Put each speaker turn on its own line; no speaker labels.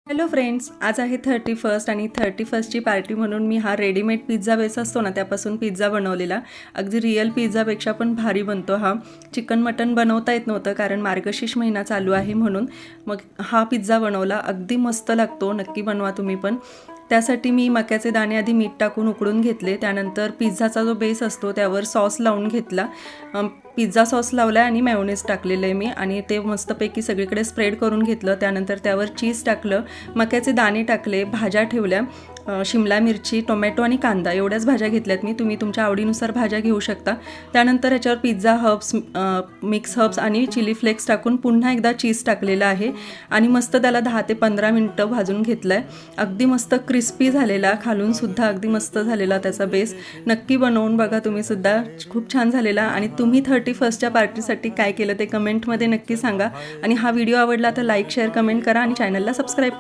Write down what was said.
Hello friends, आज आहे 31 आणि 31ची पार्टी म्हणून मी हा रेडीमेड पिझ्झा बेस असतो ना त्यापासून पिझ्झा बनवलेला. अगदी रिअल पिझ्झापेक्षा पण भारी बनतो हा. चिकन मटन बनवता येत नव्हतं कारण मार्गशीर्ष महिना चालू आहे म्हणून मग हा पिझ्झा बनवला. अगदी मस्त लागतो, नक्की बनवा तुम्ही पण. त्यासाठी मी मक्याचे दाणे आधी मीठ टाकून उकळून घेतले. त्यानंतर पिझ्झाचा जो बेस असतो त्यावर सॉस लावून घेतला. पिझ्झा सॉस लावला आणि मेयोनेज टाकलेलं आहे मी आणि ते मस्तपैकी सगळीकडे स्प्रेड करून घेतलं. त्यानंतर त्यावर चीज टाकलं, मक्याचे दाणे टाकले, भाज्या ठेवल्या, शिमला मिरची, टोमॅटो आणि कांदा एवढ्याच भाज्या घेतल्यात मी. तुम्ही तुमच्या आवडीनुसार भाज्या घेऊ शकता. त्यानंतर याच्यावर पिझ्झा हर्ब्स, मिक्स हर्ब्स आणि चिली फ्लेक्स टाकून पुन्हा एकदा चीज टाकलेलं आहे आणि मस्त त्याला 10 ते 15 मिनटं भाजून घेतलं आहे. अगदी मस्त क्रिस्पी झालेला, खालूनसुद्धा अगदी मस्त झालेला त्याचा बेस. नक्की बनवून बघा तुम्हीसुद्धा, खूप छान झालेला. आणि तुम्ही 31च्या पार्टीसाठी काय केलं ते कमेंटमध्ये नक्की सांगा. आणि हा व्हिडिओ आवडला तर लाईक, शेअर, कमेंट करा आणि चॅनलला सबस्क्राईब